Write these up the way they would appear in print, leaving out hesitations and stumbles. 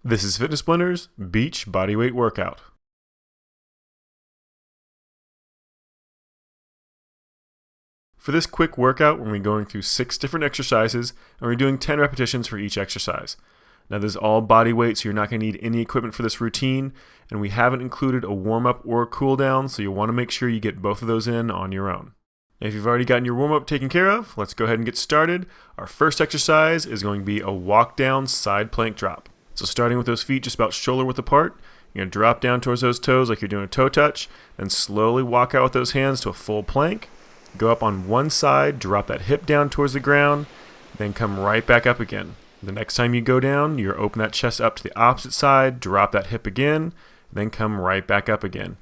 This is Fitness Blenders Beach Bodyweight Workout. For this quick workout, we're going to be going through 6 different exercises, and we're doing 10 repetitions for each exercise. Now this is all body weight, so you're not going to need any equipment for this routine, and we haven't included a warm-up or a cool-down, so you'll want to make sure you get both of those in on your own. If you've already gotten your warm-up taken care of, let's go ahead and get started. Our first exercise is going to be a walk-down side plank drop. So starting with those feet just about shoulder width apart, you're going to drop down towards those toes like you're doing a toe touch, and slowly walk out with those hands to a full plank. Go up on one side, drop that hip down towards the ground, then come right back up again. The next time you go down, you're open that chest up to the opposite side, drop that hip again, then come right back up again.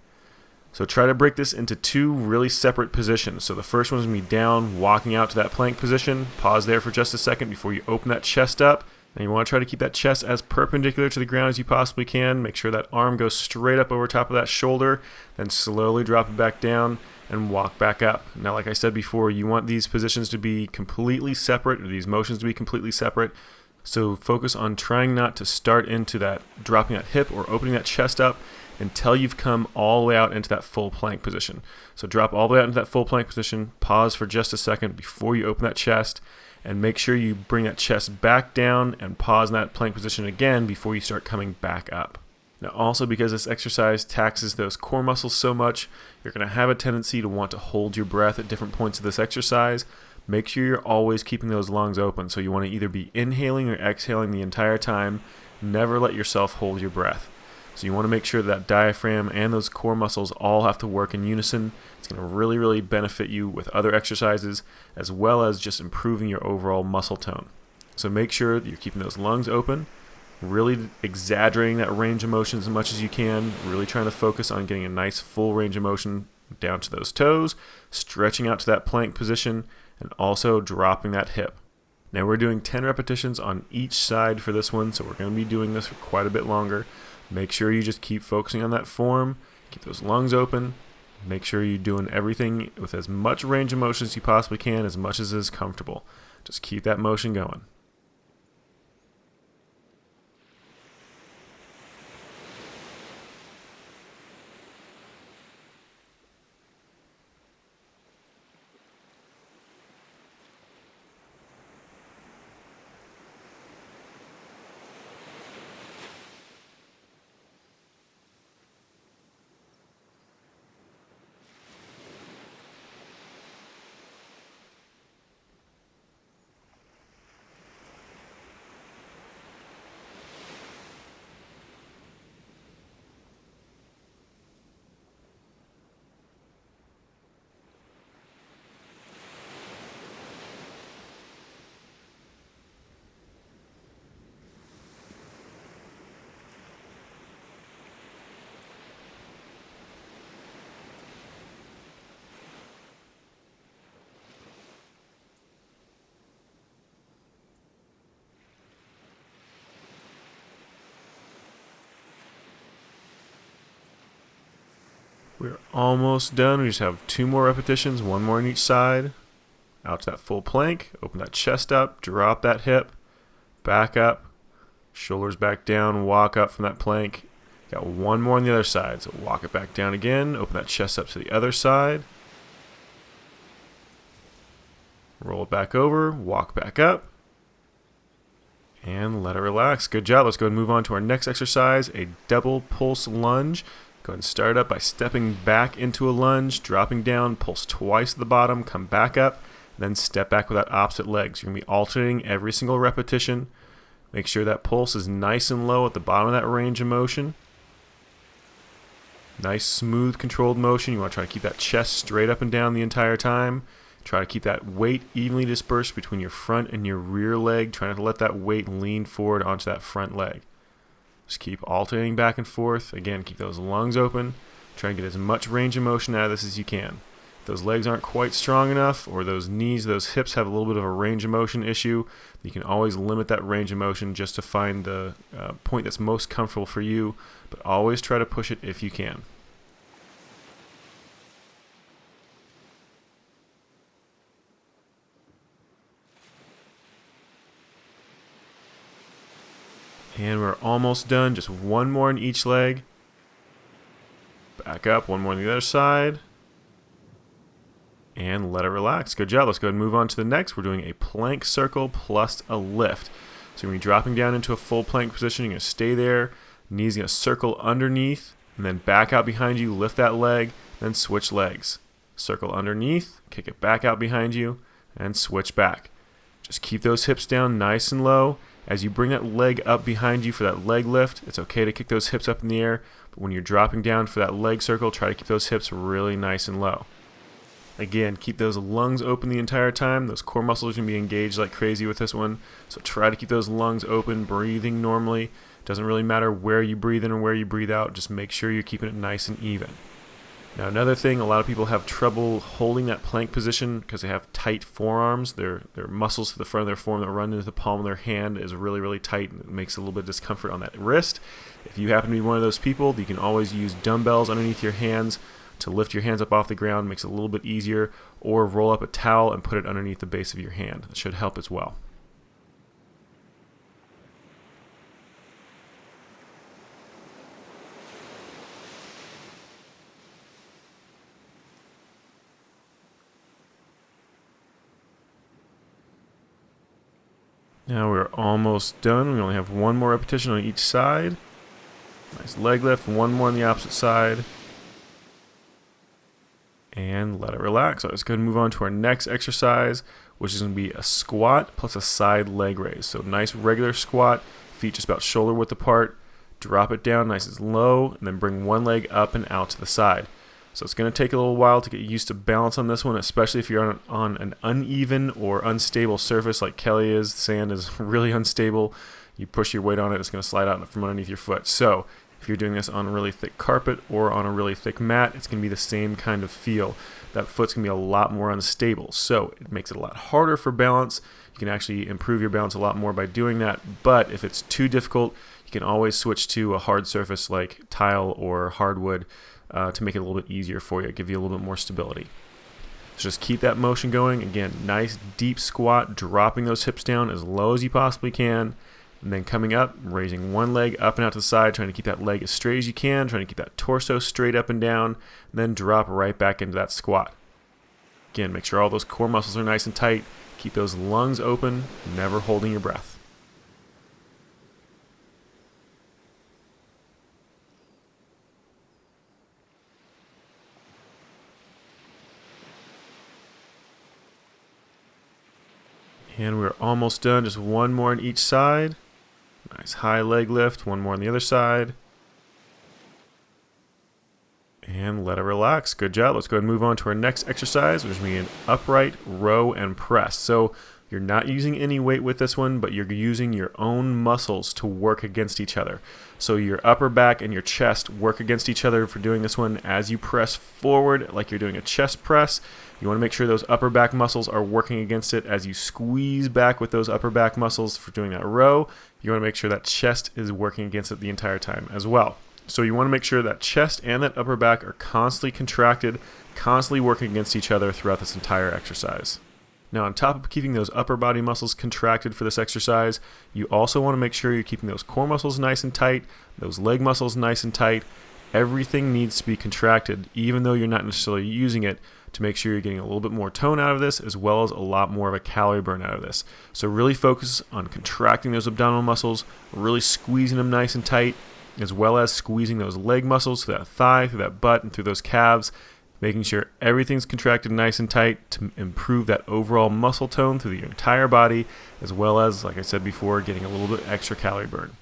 So try to break this into 2 really separate positions. So the first one is going to be down, walking out to that plank position. Pause there for just a second before you open that chest up. And you want to try to keep that chest as perpendicular to the ground as you possibly can. Make sure that arm goes straight up over top of that shoulder, then slowly drop it back down and walk back up. Now, like I said before, you want these positions to be completely separate, or these motions to be completely separate. So focus on trying not to start into that dropping that hip or opening that chest up until you've come all the way out into that full plank position. So drop all the way out into that full plank position, pause for just a second before you open that chest, and make sure you bring that chest back down and pause in that plank position again before you start coming back up. Now also, because this exercise taxes those core muscles so much, you're going to have a tendency to want to hold your breath at different points of this exercise. Make sure you're always keeping those lungs open. So you want to either be inhaling or exhaling the entire time. Never let yourself hold your breath. So you want to make sure that diaphragm and those core muscles all have to work in unison. It's going to really benefit you with other exercises, as well as just improving your overall muscle tone. So make sure that you're keeping those lungs open, really exaggerating that range of motion as much as you can, really trying to focus on getting a nice full range of motion down to those toes, stretching out to that plank position, and also dropping that hip. Now we're doing 10 repetitions on each side for this one, so we're going to be doing this for quite a bit longer. Make sure you just keep focusing on that form, keep those lungs open, make sure you're doing everything with as much range of motion as you possibly can, as much as is comfortable. Just keep that motion going. We're almost done. We just have 2 more repetitions, 1 more on each side. Out to that full plank, open that chest up, drop that hip, back up, shoulders back down, walk up from that plank. Got 1 more on the other side, so walk it back down again, open that chest up to the other side. Roll it back over, walk back up, and let it relax. Good job. Let's go ahead and move on to our next exercise, a double pulse lunge. Go ahead and start up by stepping back into a lunge, dropping down, pulse twice at the bottom, come back up, then step back with that opposite leg. So you're going to be alternating every single repetition. Make sure that pulse is nice and low at the bottom of that range of motion. Nice, smooth, controlled motion. You want to try to keep that chest straight up and down the entire time. Try to keep that weight evenly dispersed between your front and your rear leg. Try not to let that weight lean forward onto that front leg. Just keep alternating back and forth. Again, keep those lungs open. Try and get as much range of motion out of this as you can. If those legs aren't quite strong enough, or those knees, those hips have a little bit of a range of motion issue, you can always limit that range of motion just to find the point that's most comfortable for you, but always try to push it if you can. And we're almost done. Just one more in each leg. Back up, one more on the other side. And let it relax. Good job. Let's go ahead and move on to the next. We're doing a plank circle plus a lift. So you're going to be dropping down into a full plank position. You're going to stay there. Knees going to circle underneath. And then back out behind you. Lift that leg. Then switch legs. Circle underneath. Kick it back out behind you. And switch back. Just keep those hips down nice and low. As you bring that leg up behind you for that leg lift, it's okay to kick those hips up in the air. But when you're dropping down for that leg circle, try to keep those hips really nice and low. Again, keep those lungs open the entire time. Those core muscles are going to be engaged like crazy with this one. So try to keep those lungs open, breathing normally. Doesn't really matter where you breathe in or where you breathe out. Just make sure you're keeping it nice and even. Now another thing, a lot of people have trouble holding that plank position because they have tight forearms. Their muscles to the front of their forearm that run into the palm of their hand is really, really tight, and it makes a little bit of discomfort on that wrist. If you happen to be one of those people, you can always use dumbbells underneath your hands to lift your hands up off the ground. Makes it a little bit easier, or roll up a towel and put it underneath the base of your hand. That should help as well. Now we're almost done. We only have one more repetition on each side. Nice leg lift, one more on the opposite side. And let it relax. So let's go ahead and move on to our next exercise, which is going to be a squat plus a side leg raise. So nice regular squat, feet just about shoulder width apart. Drop it down nice and low, and then bring one leg up and out to the side. So it's going to take a little while to get used to balance on this one, especially if you're on an uneven or unstable surface like Kelly is. Sand is really unstable. You push your weight on it, it's going to slide out from underneath your foot. So if you're doing this on a really thick carpet or on a really thick mat, it's going to be the same kind of feel. That foot's going to be a lot more unstable. So it makes it a lot harder for balance. You can actually improve your balance a lot more by doing that. But if it's too difficult, you can always switch to a hard surface like tile or hardwood to make it a little bit easier for you, give you a little bit more stability. So just keep that motion going. Again, nice deep squat, dropping those hips down as low as you possibly can, and then coming up, raising one leg up and out to the side, trying to keep that leg as straight as you can, trying to keep that torso straight up and down, and then drop right back into that squat. Again, make sure all those core muscles are nice and tight. Keep those lungs open, never holding your breath. And we're almost done. Just one more on each side. Nice high leg lift. One more on the other side. And let it relax. Good job. Let's go ahead and move on to our next exercise, which is going to be an upright row and press. So you're not using any weight with this one, but you're using your own muscles to work against each other. So your upper back and your chest work against each other for doing this one. As you press forward like you're doing a chest press, you want to make sure those upper back muscles are working against it. As you squeeze back with those upper back muscles for doing that row, you want to make sure that chest is working against it the entire time as well. So you want to make sure that chest and that upper back are constantly contracted, constantly working against each other throughout this entire exercise. Now, on top of keeping those upper body muscles contracted for this exercise, you also want to make sure you're keeping those core muscles nice and tight, those leg muscles nice and tight. Everything needs to be contracted, even though you're not necessarily using it, to make sure you're getting a little bit more tone out of this, as well as a lot more of a calorie burn out of this. So really focus on contracting those abdominal muscles, really squeezing them nice and tight, as well as squeezing those leg muscles through that thigh, through that butt, and through those calves, making sure everything's contracted nice and tight to improve that overall muscle tone through the entire body, as well as, like I said before, getting a little bit extra calorie burn.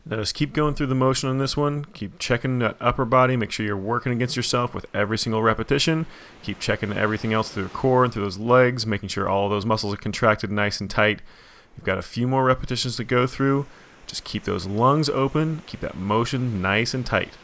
Now just keep going through the motion on this one. Keep checking that upper body. Make sure you're working against yourself with every single repetition. Keep checking everything else through the core and through those legs, making sure all of those muscles are contracted nice and tight. You've got a few more repetitions to go through. Just keep those lungs open. Keep that motion nice and tight.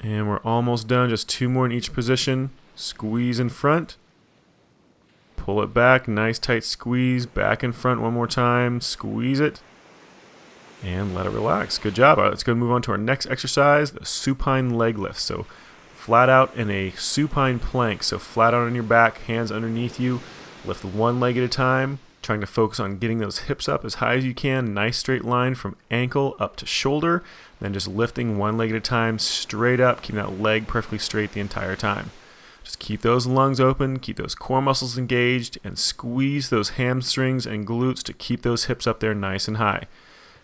And we're almost done. Just two more in each position. Squeeze in front. Pull it back. Nice tight squeeze. Back in front one more time. Squeeze it. And let it relax. Good job. All right, let's go move on to our next exercise, the supine leg lifts. So flat out in a supine plank. So flat out on your back, hands underneath you. Lift one leg at a time, trying to focus on getting those hips up as high as you can. Nice straight line from ankle up to shoulder. Then just lifting one leg at a time, straight up, keeping that leg perfectly straight the entire time. Just keep those lungs open, keep those core muscles engaged, and squeeze those hamstrings and glutes to keep those hips up there nice and high.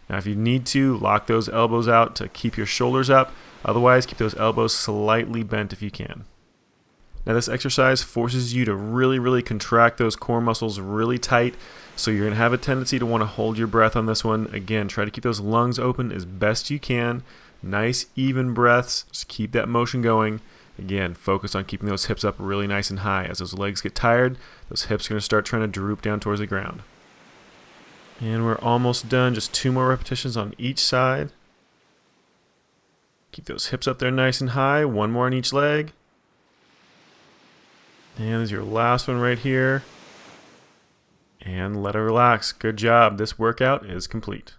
Now, if you need to, lock those elbows out to keep your shoulders up. Otherwise, keep those elbows slightly bent if you can. Now, this exercise forces you to really contract those core muscles really tight. So you're going to have a tendency to want to hold your breath on this one. Again, try to keep those lungs open as best you can. Nice, even breaths. Just keep that motion going. Again, focus on keeping those hips up really nice and high. As those legs get tired, those hips are going to start trying to droop down towards the ground. And we're almost done. Just 2 more repetitions on each side. Keep those hips up there nice and high. 1 more on each leg. And there's your last one right here. And let it relax. Good job. This workout is complete.